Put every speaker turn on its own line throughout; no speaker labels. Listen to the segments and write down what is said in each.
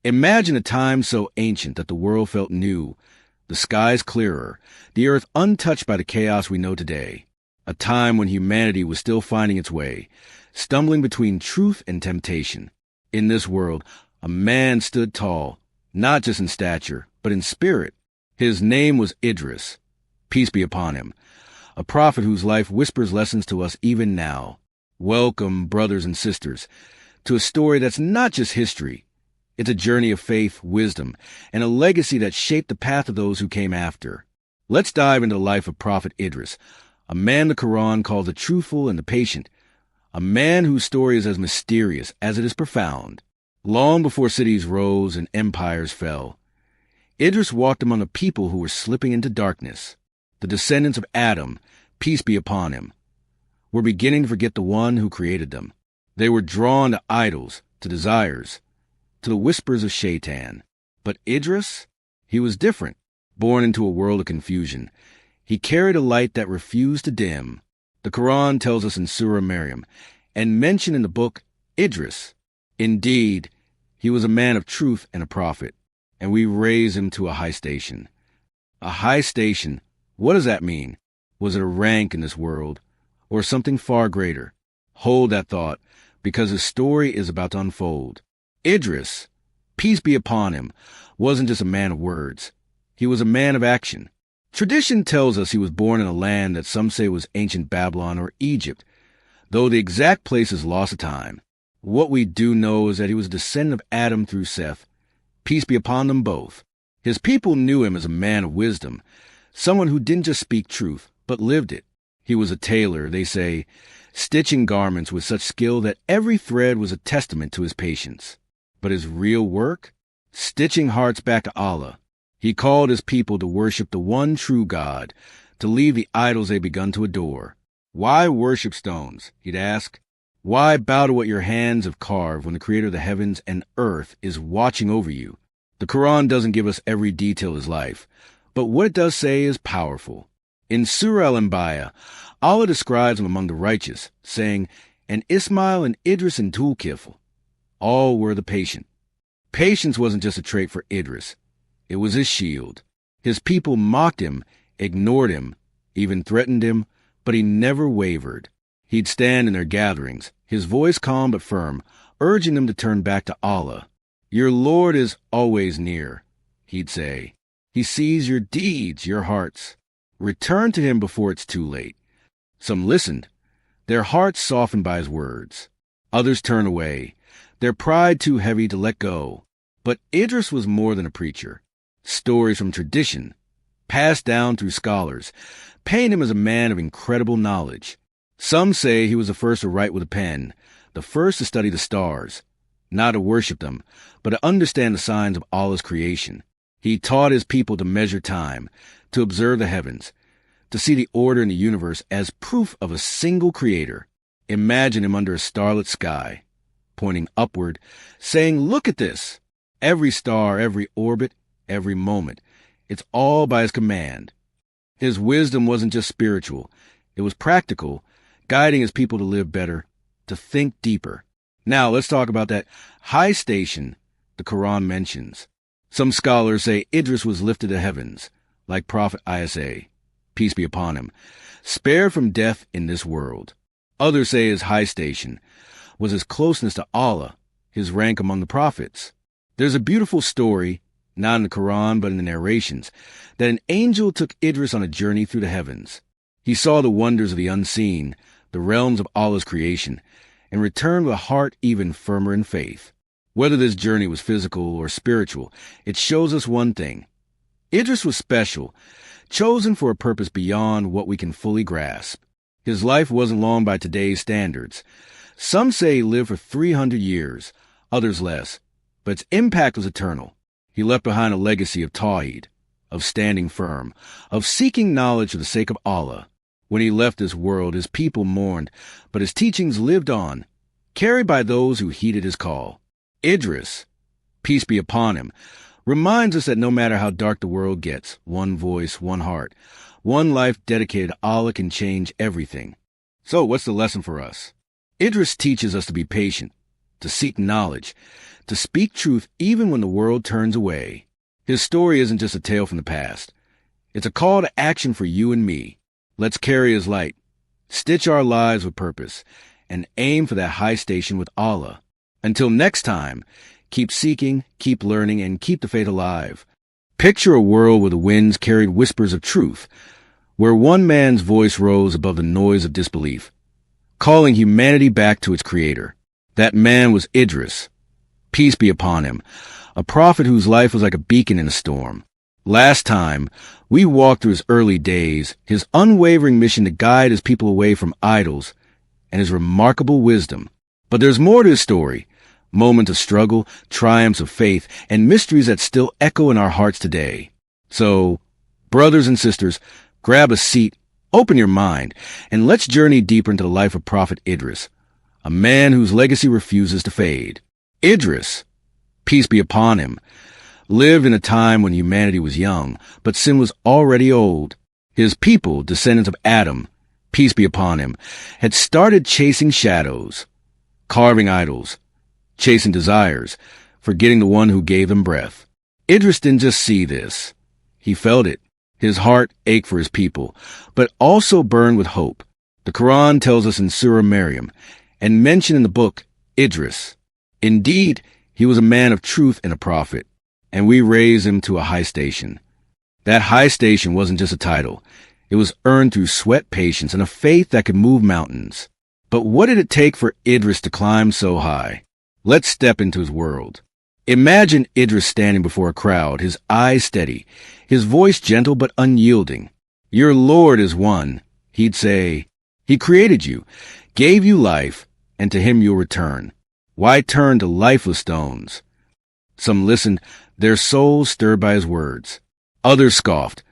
Imagine a time so ancient that the world felt new, the skies clearer, the earth untouched by the chaos we know today. A time when humanity was still finding its way, stumbling between truth and temptation. In this world, a man stood tall, not just in stature, but in spirit. His name was Idris, peace be upon him, a prophet whose life whispers lessons to us even now. Welcome, brothers and sisters, to a story that's not just history. It's a journey of faith, wisdom, and a legacy that shaped the path of those who came after. Let's dive into the life of Prophet Idris, a man the Quran calls the truthful and the patient, a man whose story is as mysterious as it is profound. Long before cities rose and empires fell, Idris walked among a people who were slipping into darkness. The descendants of Adam, peace be upon him, were beginning to forget the one who created them. They were drawn to idols, to desires, to the whispers of Shaitan. But Idris, he was different, born into a world of confusion. He carried a light that refused to dim. The Quran tells us in Surah Maryam, and mentioned in the book, Idris. Indeed, he was a man of truth and a prophet, and we raised him to a high station. A high station, what does that mean? Was it a rank in this world, or something far greater? Hold that thought, because his story is about to unfold. Idris, peace be upon him, wasn't just a man of words. He was a man of action. Tradition tells us he was born in a land that some say was ancient Babylon or Egypt, though the exact place is lost to time. What we do know is that he was a descendant of Adam through Seth, peace be upon them both. His people knew him as a man of wisdom, someone who didn't just speak truth, but lived it. He was a tailor, they say, stitching garments with such skill that every thread was a testament to his patience. But his real work? Stitching hearts back to Allah. He called his people to worship the one true God, to leave the idols they begun to adore. Why worship stones? He'd ask. Why bow to what your hands have carved when the creator of the heavens and earth is watching over you? The Quran doesn't give us every detail of his life, but what it does say is powerful. In Surah Al-Anbiya, Allah describes him among the righteous, saying, and Ismail and Idris and Dhul-Kifl, all were the patient. Patience wasn't just a trait for Idris. It was his shield. His people mocked him, ignored him, even threatened him, but he never wavered. He'd stand in their gatherings, his voice calm but firm, urging them to turn back to Allah. Your Lord is always near, he'd say. He sees your deeds, your hearts. Return to him before it's too late. Some listened, their hearts softened by his words. Others turned away, their pride too heavy to let go. But Idris was more than a preacher. Stories from tradition, passed down through scholars, paint him as a man of incredible knowledge. Some say he was the first to write with a pen, the first to study the stars, not to worship them, but to understand the signs of Allah's creation. He taught his people to measure time, to observe the heavens, to see the order in the universe as proof of a single creator. Imagine him under a starlit sky, pointing upward, saying, look at this. Every star, every orbit, every moment. It's all by his command. His wisdom wasn't just spiritual. It was practical, guiding his people to live better, to think deeper. Now let's talk about that high station the Quran mentions. Some scholars say Idris was lifted to heavens, like Prophet Isa, peace be upon him, spared from death in this world. Others say his high station was his closeness to Allah, his rank among the prophets. There's a beautiful story, not in the Quran but in the narrations, that an angel took Idris on a journey through the heavens. He saw the wonders of the unseen, the realms of Allah's creation, and returned with a heart even firmer in faith. Whether this journey was physical or spiritual, it shows us one thing. Idris was special, chosen for a purpose beyond what we can fully grasp. His life wasn't long by today's standards. Some say he lived for 300 years, others less, but its impact was eternal. He left behind a legacy of tawhid, of standing firm, of seeking knowledge for the sake of Allah. When he left this world, his people mourned, but his teachings lived on, carried by those who heeded his call. Idris, peace be upon him, reminds us that no matter how dark the world gets, one voice, one heart, one life dedicated to Allah can change everything. So what's the lesson for us? Idris teaches us to be patient, to seek knowledge, to speak truth even when the world turns away. His story isn't just a tale from the past. It's a call to action for you and me. Let's carry his light, stitch our lives with purpose, and aim for that high station with Allah. Until next time, keep seeking, keep learning, and keep the faith alive. Picture a world where the winds carried whispers of truth, where one man's voice rose above the noise of disbelief, calling humanity back to its creator. That man was Idris, peace be upon him, a prophet whose life was like a beacon in a storm. Last time, we walked through his early days, his unwavering mission to guide his people away from idols, and his remarkable wisdom. But there's more to his story, moments of struggle, triumphs of faith, and mysteries that still echo in our hearts today. So, brothers and sisters, grab a seat, open your mind, and let's journey deeper into the life of Prophet Idris, a man whose legacy refuses to fade. Idris, peace be upon him, lived in a time when humanity was young, but sin was already old. His people, descendants of Adam, peace be upon him, had started chasing shadows, carving idols, chasing desires, forgetting the one who gave them breath. Idris didn't just see this. He felt it. His heart ached for his people, but also burned with hope. The Quran tells us in Surah Maryam, and mentioned in the book, Idris. Indeed, he was a man of truth and a prophet, and we raised him to a high station. That high station wasn't just a title. It was earned through sweat, patience, and a faith that could move mountains. But what did it take for Idris to climb so high? Let's step into his world. Imagine Idris standing before a crowd, his eyes steady, his voice gentle but unyielding. Your Lord is one, he'd say. He created you, gave you life, and to him you'll return. Why turn to lifeless stones? Some listened, their souls stirred by his words. Others scoffed,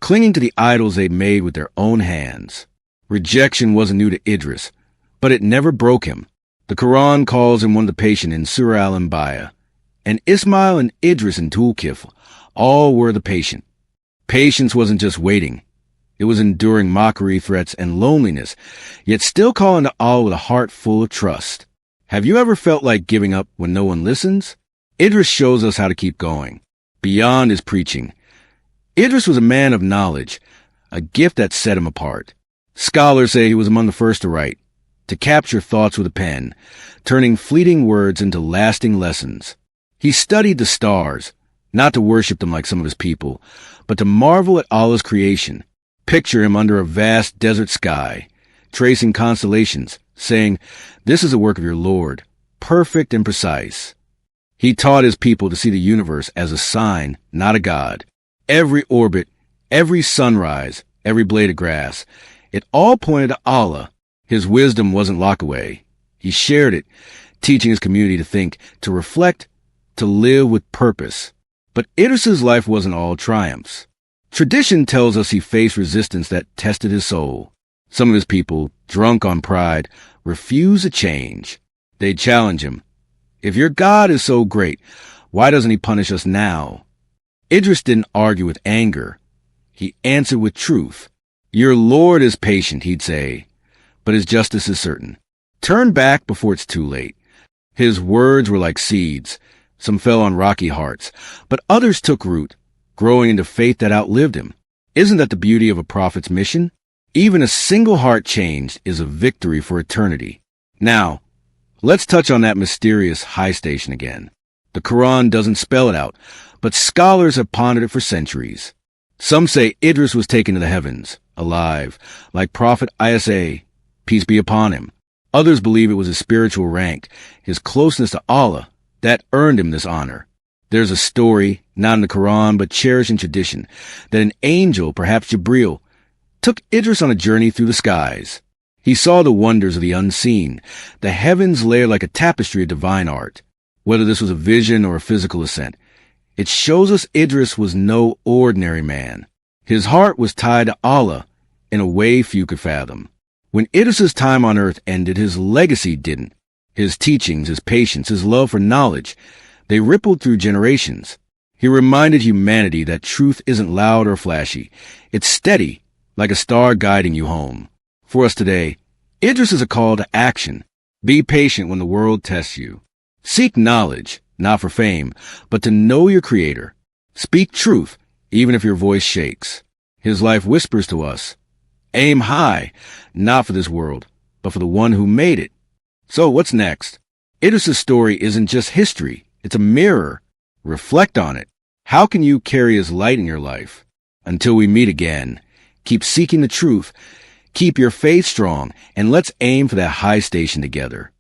clinging to the idols they'd made with their own hands. Rejection wasn't new to Idris, but it never broke him. The Quran calls him one of the patient in Surah Al-Anbiya. And Ismail and Idris and Tulkifl all were the patient. Patience wasn't just waiting. It was enduring mockery, threats, and loneliness, yet still calling to Allah with a heart full of trust. Have you ever felt like giving up when no one listens? Idris shows us how to keep going, beyond his preaching. Idris was a man of knowledge, a gift that set him apart. Scholars say he was among the first to write, to capture thoughts with a pen, turning fleeting words into lasting lessons. He studied the stars, not to worship them like some of his people, but to marvel at Allah's creation. Picture him under a vast desert sky, tracing constellations, saying, "This is a work of your Lord, perfect and precise." He taught his people to see the universe as a sign, not a god. Every orbit, every sunrise, every blade of grass, it all pointed to Allah. His wisdom wasn't locked away. He shared it, teaching his community to think, to reflect, to live with purpose. But Idris's life wasn't all triumphs. Tradition tells us he faced resistance that tested his soul. Some of his people, drunk on pride, refused to change. They'd challenge him. If your God is so great, why doesn't he punish us now? Idris didn't argue with anger. He answered with truth. Your Lord is patient, he'd say, but his justice is certain. Turn back before it's too late. His words were like seeds. Some fell on rocky hearts, but others took root, growing into faith that outlived him. Isn't that the beauty of a prophet's mission? Even a single heart changed is a victory for eternity. Now, let's touch on that mysterious high station again. The Quran doesn't spell it out, but scholars have pondered it for centuries. Some say Idris was taken to the heavens, alive, like Prophet Isa, peace be upon him. Others believe it was his spiritual rank, his closeness to Allah, that earned him this honor. There's a story, not in the Quran but cherished in tradition, that an angel, perhaps Jibril, took Idris on a journey through the skies. He saw the wonders of the unseen, the heavens layered like a tapestry of divine art. Whether this was a vision or a physical ascent, it shows us Idris was no ordinary man. His heart was tied to Allah in a way few could fathom. When Idris's time on earth ended, his legacy didn't. His teachings, his patience, his love for knowledge, they rippled through generations. He reminded humanity that truth isn't loud or flashy. It's steady, like a star guiding you home. For us today, Idris is a call to action. Be patient when the world tests you. Seek knowledge, not for fame, but to know your Creator. Speak truth, even if your voice shakes. His life whispers to us, aim high, not for this world, but for the one who made it. So what's next? Idris' story isn't just history, it's a mirror. Reflect on it. How can you carry his light in your life? Until we meet again, keep seeking the truth, keep your faith strong, and let's aim for that high station together.